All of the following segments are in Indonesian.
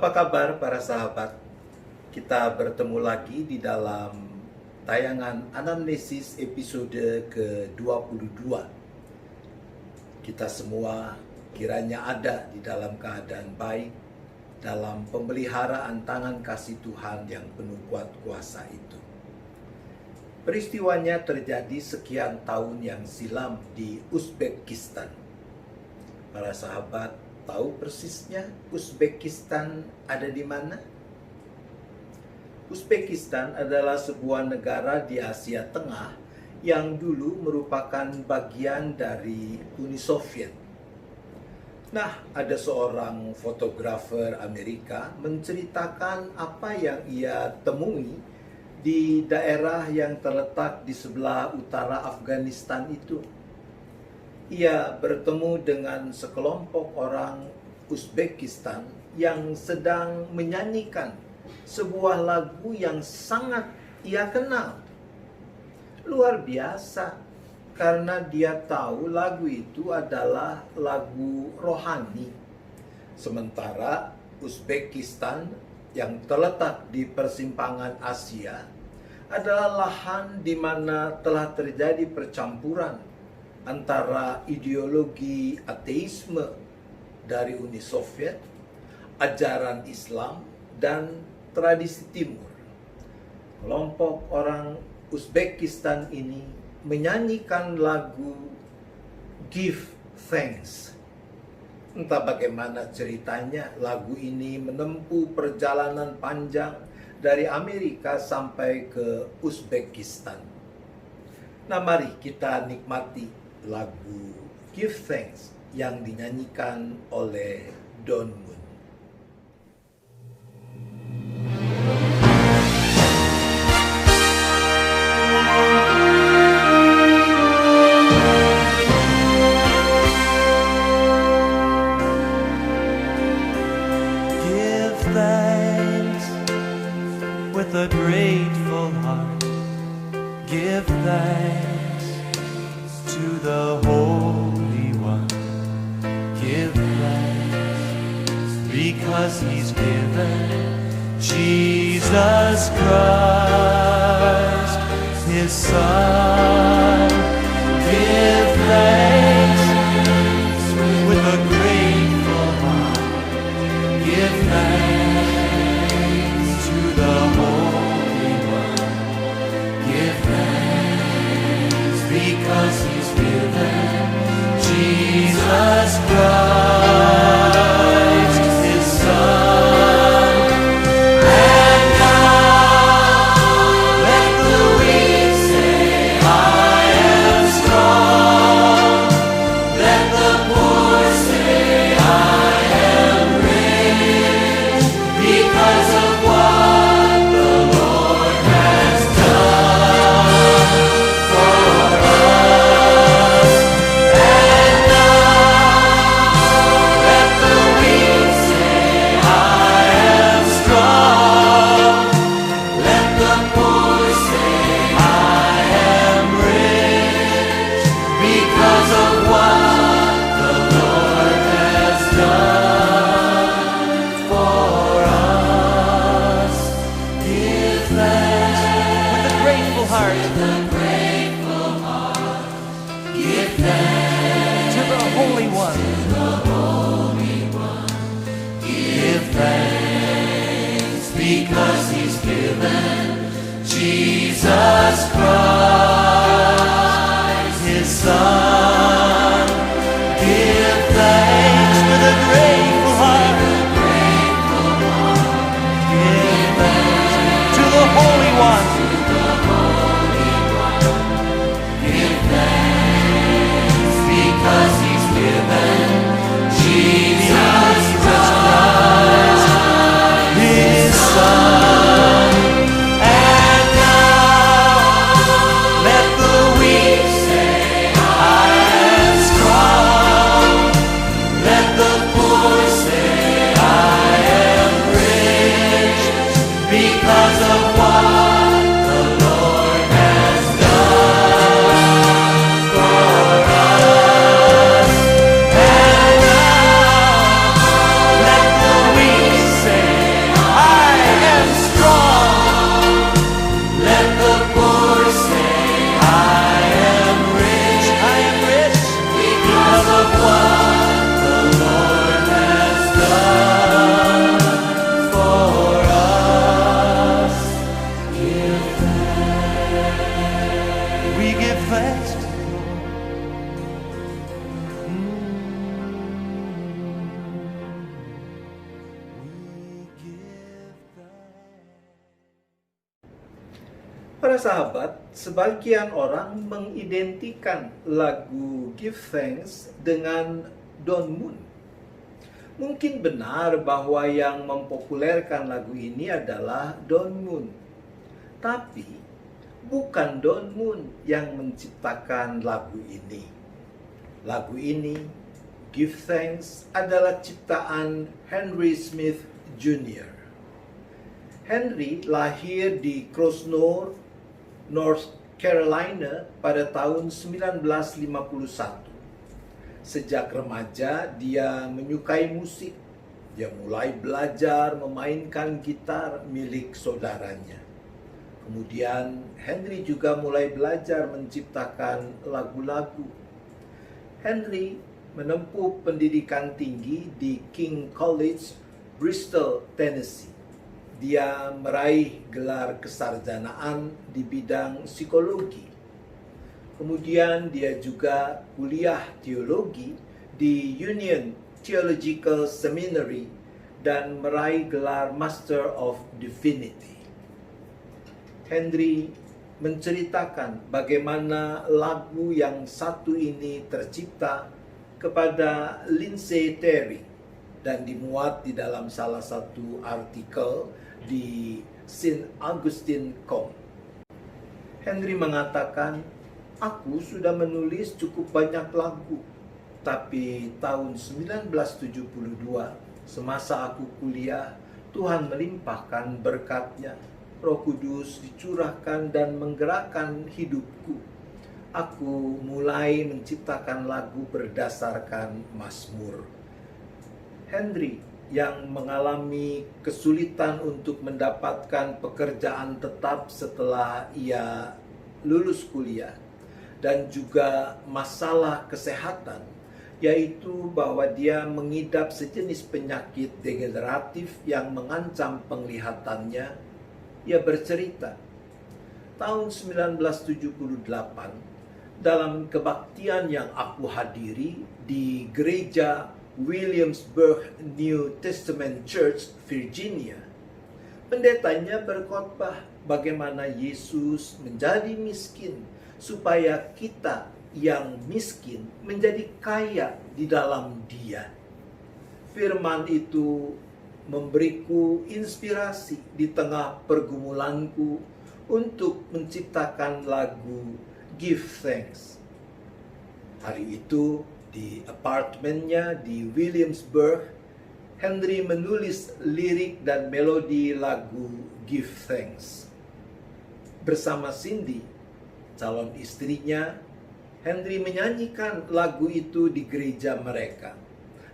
Apa kabar para sahabat? Kita bertemu lagi di dalam tayangan Anamnesis episode ke-22. Kita semua kiranya ada di dalam keadaan baik, dalam pemeliharaan tangan kasih Tuhan yang penuh kuat kuasa itu. Peristiwanya terjadi sekian tahun yang silam di Uzbekistan. Para sahabat tahu persisnya Uzbekistan ada di mana? Uzbekistan adalah sebuah negara di Asia Tengah yang dulu merupakan bagian dari Uni Soviet. Nah, ada seorang fotografer Amerika menceritakan apa yang ia temui di daerah yang terletak di sebelah utara Afghanistan itu. Ia bertemu dengan sekelompok orang Uzbekistan yang sedang menyanyikan sebuah lagu yang sangat ia kenal. Luar biasa, karena dia tahu lagu itu adalah lagu rohani. Sementara Uzbekistan yang terletak di persimpangan Asia adalah lahan di mana telah terjadi percampuran antara ideologi ateisme dari Uni Soviet, ajaran Islam, dan tradisi Timur. Kelompok orang Uzbekistan ini menyanyikan lagu Give Thanks. Entah bagaimana ceritanya, lagu ini menempuh perjalanan panjang dari Amerika sampai ke Uzbekistan. Nah, mari kita nikmati lagu Give Thanks yang dinyanyikan oleh Don Moon. Give thanks with a grateful heart. Give thanks to the Holy One. Give thanks because He's given Jesus Christ, His Son. Give thanks with a grateful heart. Give thanks to the Holy One. Give thanks because He's given Jesus Christ, His Son. And now let the weak say, I am strong. Para sahabat, sebagian orang mengidentikan lagu Give Thanks dengan Don Moon. Mungkin benar bahwa yang mempopulerkan lagu ini adalah Don Moon. Tapi bukan Don Moon yang menciptakan lagu ini. Lagu ini, Give Thanks, adalah ciptaan Henry Smith Jr. Henry lahir di Krosno, North Carolina pada tahun 1951. Sejak remaja, dia menyukai musik. Dia mulai belajar memainkan gitar milik saudaranya. Kemudian, Henry juga mulai belajar menciptakan lagu-lagu. Henry menempuh pendidikan tinggi di King College, Bristol, Tennessee. Dia meraih gelar kesarjanaan di bidang psikologi. Kemudian dia juga kuliah teologi di Union Theological Seminary dan meraih gelar Master of Divinity. Henry menceritakan bagaimana lagu yang satu ini tercipta kepada Lindsay Terry dan dimuat di dalam salah satu artikel di St. Augustine.com. Henry mengatakan, "Aku sudah menulis cukup banyak lagu, tapi tahun 1972, semasa aku kuliah, Tuhan melimpahkan berkat-Nya. Roh Kudus dicurahkan dan menggerakkan hidupku. Aku mulai menciptakan lagu berdasarkan Mazmur." Henry yang mengalami kesulitan untuk mendapatkan pekerjaan tetap setelah ia lulus kuliah, dan juga masalah kesehatan, yaitu bahwa dia mengidap sejenis penyakit degeneratif yang mengancam penglihatannya. Ia bercerita, tahun 1978, dalam kebaktian yang aku hadiri di gereja Williamsburg New Testament Church, Virginia, pendetanya berkhotbah bagaimana Yesus menjadi miskin supaya kita yang miskin menjadi kaya di dalam Dia. Firman itu memberiku inspirasi di tengah pergumulanku untuk menciptakan lagu Give Thanks. Hari itu di apartemennya di Williamsburg, Henry menulis lirik dan melodi lagu Give Thanks. Bersama Cindy, calon istrinya, Henry menyanyikan lagu itu di gereja mereka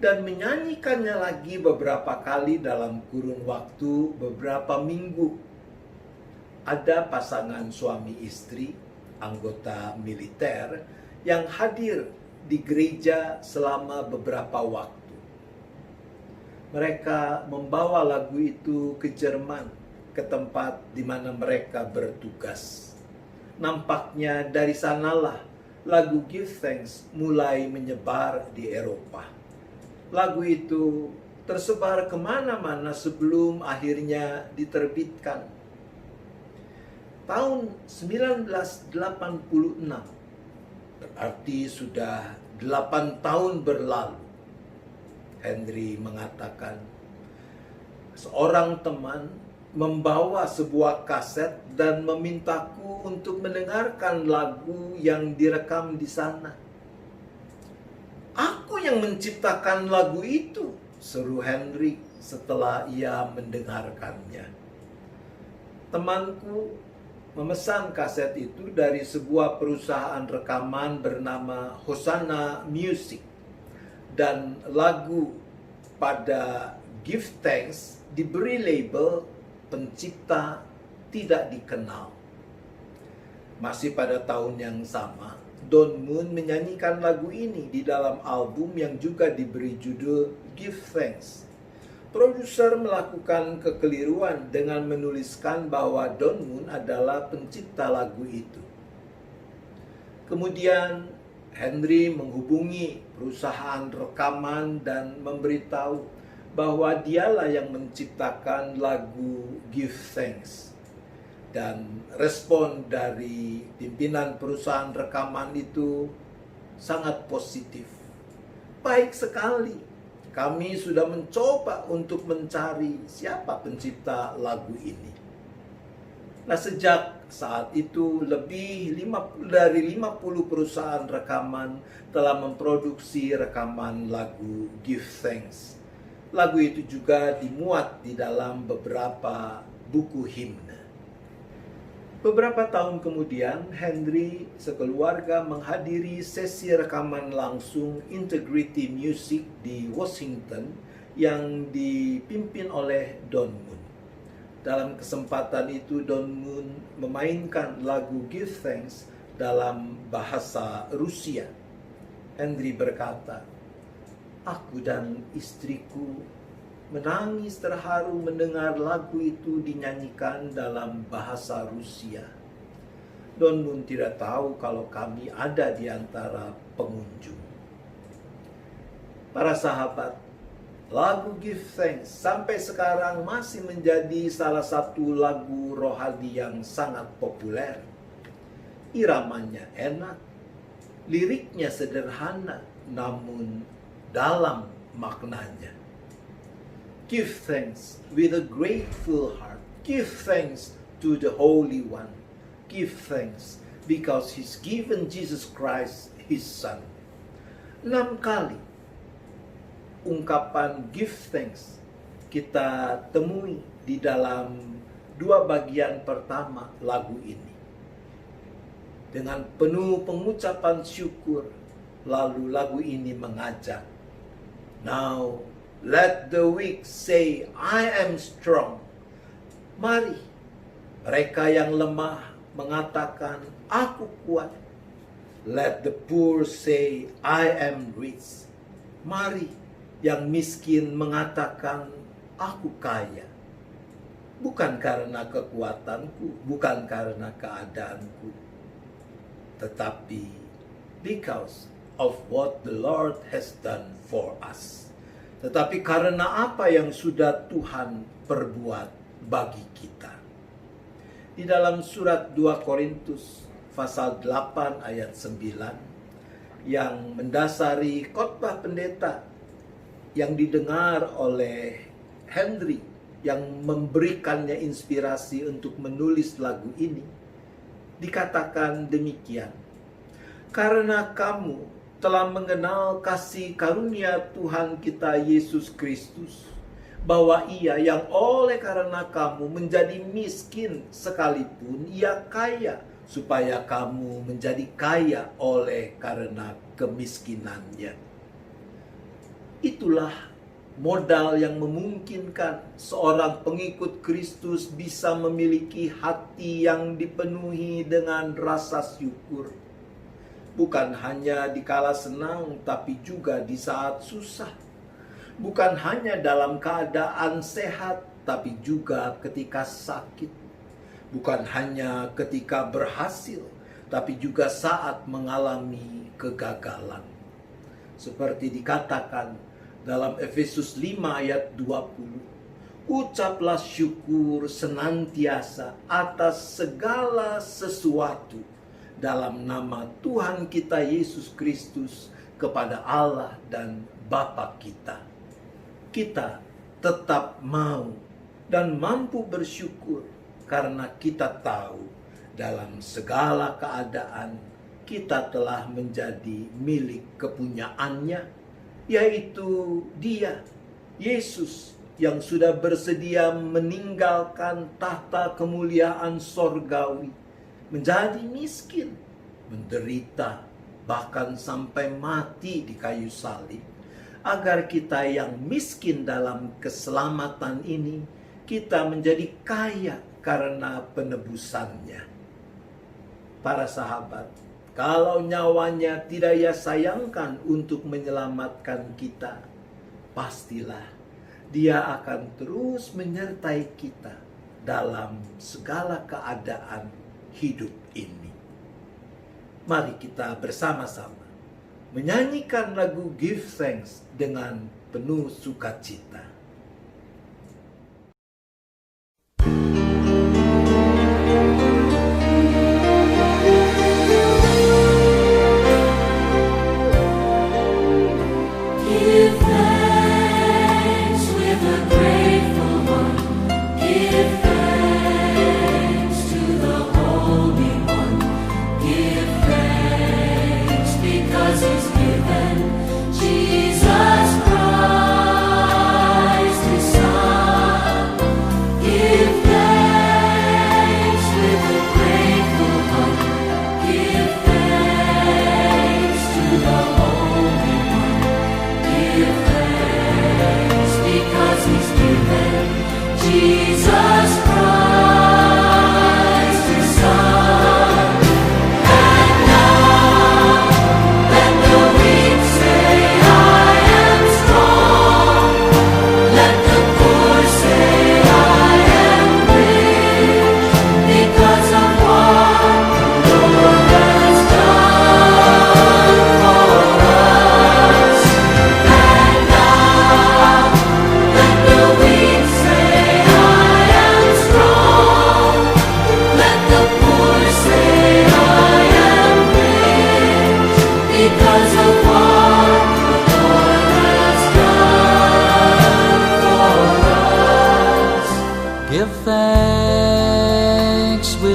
dan menyanyikannya lagi beberapa kali dalam kurun waktu beberapa minggu. Ada pasangan suami istri, anggota militer, yang hadir di gereja selama beberapa waktu. Mereka membawa lagu itu ke Jerman, ke tempat di mana mereka bertugas. Nampaknya dari sanalah lagu Give Thanks mulai menyebar di Eropa. Lagu itu tersebar kemana-mana sebelum akhirnya diterbitkan. Tahun 1986, berarti sudah 8 tahun berlalu, Henry mengatakan, seorang teman membawa sebuah kaset dan memintaku untuk mendengarkan lagu yang direkam di sana. "Aku yang menciptakan lagu itu," seru Henry setelah ia mendengarkannya. Temanku memesan kaset itu dari sebuah perusahaan rekaman bernama Hosanna Music, dan lagu pada Give Thanks diberi label pencipta tidak dikenal. Masih pada tahun yang sama, Don Moon menyanyikan lagu ini di dalam album yang juga diberi judul Give Thanks. Produser melakukan kekeliruan dengan menuliskan bahwa Don Moon adalah pencipta lagu itu. Kemudian Henry menghubungi perusahaan rekaman dan memberitahu bahwa dialah yang menciptakan lagu Give Thanks. Dan respon dari pimpinan perusahaan rekaman itu sangat positif. Baik sekali, kami sudah mencoba untuk mencari siapa pencipta lagu ini. Nah, sejak saat itu lebih dari 50 perusahaan rekaman telah memproduksi rekaman lagu Give Thanks. Lagu itu juga dimuat di dalam beberapa buku himne. Beberapa tahun kemudian, Henry sekeluarga menghadiri sesi rekaman langsung Integrity Music di Washington yang dipimpin oleh Don Moon. Dalam kesempatan itu, Don Moon memainkan lagu Give Thanks dalam bahasa Rusia. Henry berkata, "Aku dan istriku menangis terharu mendengar lagu itu dinyanyikan dalam bahasa Rusia." Don Moon tidak tahu kalau kami ada di antara pengunjung. Para sahabat, lagu Give Thanks sampai sekarang masih menjadi salah satu lagu rohani yang sangat populer. Iramanya enak, liriknya sederhana, namun dalam maknanya. Give thanks with a grateful heart. Give thanks to the Holy One. Give thanks because He's given Jesus Christ, His Son. 6 kali ungkapan give thanks kita temui di dalam 2 bagian pertama lagu ini. Dengan penuh pengucapan syukur, lalu lagu ini mengajak, "Now let the weak say, I am strong." Mari mereka yang lemah mengatakan, "Aku kuat." Let the poor say, I am rich. Mari yang miskin mengatakan, "Aku kaya." Bukan karena kekuatanku, bukan karena keadaanku, tetapi because of what the Lord has done for us. Tetapi karena apa yang sudah Tuhan perbuat bagi kita. Di dalam surat 2 Korintus pasal 8 ayat 9 yang mendasari khotbah pendeta yang didengar oleh Henry yang memberikannya inspirasi untuk menulis lagu ini, dikatakan demikian, "Karena kamu telah mengenal kasih karunia Tuhan kita Yesus Kristus, bahwa Ia yang oleh karena kamu menjadi miskin sekalipun Ia kaya, supaya kamu menjadi kaya oleh karena kemiskinannya." Itulah modal yang memungkinkan seorang pengikut Kristus bisa memiliki hati yang dipenuhi dengan rasa syukur. Bukan hanya di kala senang, tapi juga di saat susah. Bukan hanya dalam keadaan sehat, tapi juga ketika sakit. Bukan hanya ketika berhasil, tapi juga saat mengalami kegagalan. Seperti dikatakan dalam Efesus 5 ayat 20, "Ucaplah syukur senantiasa atas segala sesuatu dalam nama Tuhan kita Yesus Kristus kepada Allah dan Bapa kita." Kita tetap mau dan mampu bersyukur karena kita tahu dalam segala keadaan kita telah menjadi milik kepunyaannya, yaitu Dia, Yesus, yang sudah bersedia meninggalkan tahta kemuliaan sorgawi, menjadi miskin, menderita, bahkan sampai mati di kayu salib, agar kita yang miskin dalam keselamatan ini, kita menjadi kaya karena penebusannya. Para sahabat, kalau nyawanya tidak ia sayangkan untuk menyelamatkan kita, pastilah Dia akan terus menyertai kita dalam segala keadaan hidup ini. Mari kita bersama-sama menyanyikan lagu Give Thanks dengan penuh sukacita.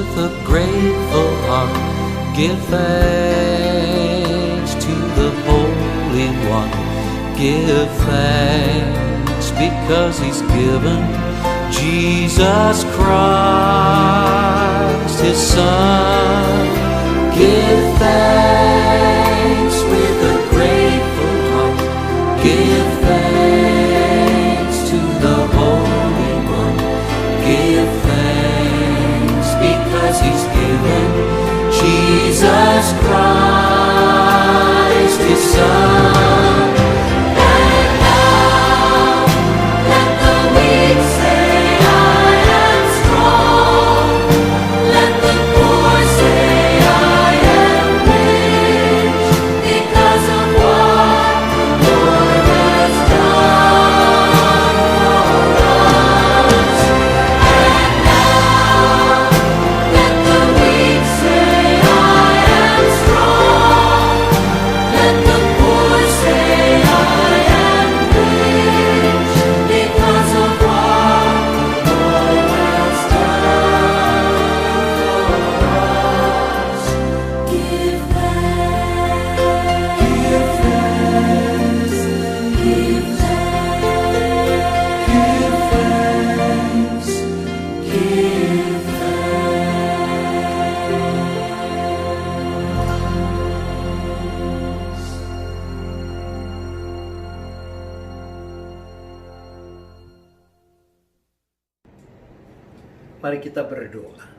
with a grateful heart, give thanks to the Holy One. Give thanks because He's given Jesus Christ, His Son. Give thanks with a grateful heart. Give thanks to the Holy One. Give thanks because He's given Jesus Christ, His Son. And now let the weak say, I am strong. Let the poor say, I am rich, because of what the Lord has done for us. And now let the weak say, I am strong. Let the poor say, I am rich, because of what the Lord has done for us. Give thanks, give thanks, give thanks, give thanks. Mari kita berdoa.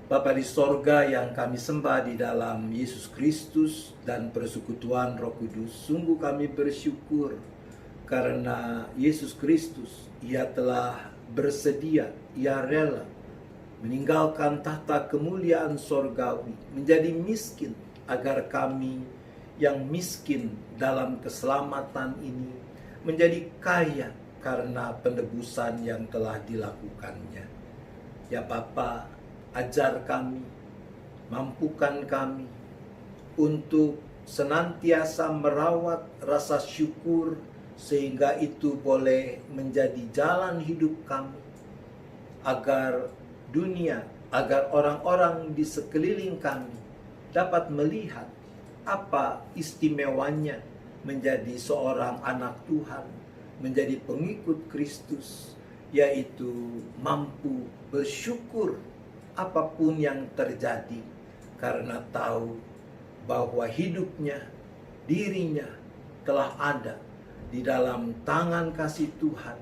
Bapa di sorga yang kami sembah di dalam Yesus Kristus dan persekutuan Roh Kudus, sungguh kami bersyukur karena Yesus Kristus, Ia telah bersedia, Ia rela meninggalkan tahta kemuliaan sorgawi, menjadi miskin agar kami yang miskin dalam keselamatan ini menjadi kaya karena penebusan yang telah dilakukannya. Ya Bapa, ajar kami, mampukan kami untuk senantiasa merawat rasa syukur sehingga itu boleh menjadi jalan hidup kami, agar dunia, agar orang-orang di sekeliling kami dapat melihat apa istimewanya menjadi seorang anak Tuhan, menjadi pengikut Kristus, yaitu mampu bersyukur apapun yang terjadi karena tahu bahwa hidupnya, dirinya telah ada di dalam tangan kasih Tuhan,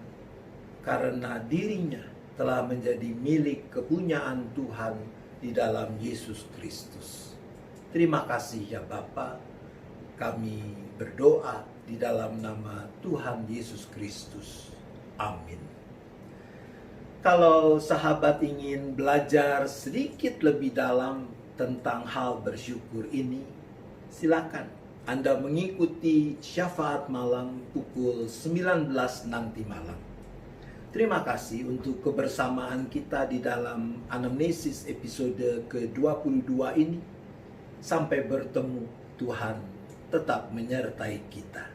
karena dirinya telah menjadi milik kepunyaan Tuhan di dalam Yesus Kristus. Terima kasih ya Bapa, kami berdoa di dalam nama Tuhan Yesus Kristus. Amin. Kalau sahabat ingin belajar sedikit lebih dalam tentang hal bersyukur ini, silakan Anda mengikuti syafaat malam pukul 19 nanti malam. Terima kasih untuk kebersamaan kita di dalam anamnesis episode ke-22 ini. Sampai bertemu, Tuhan tetap menyertai kita.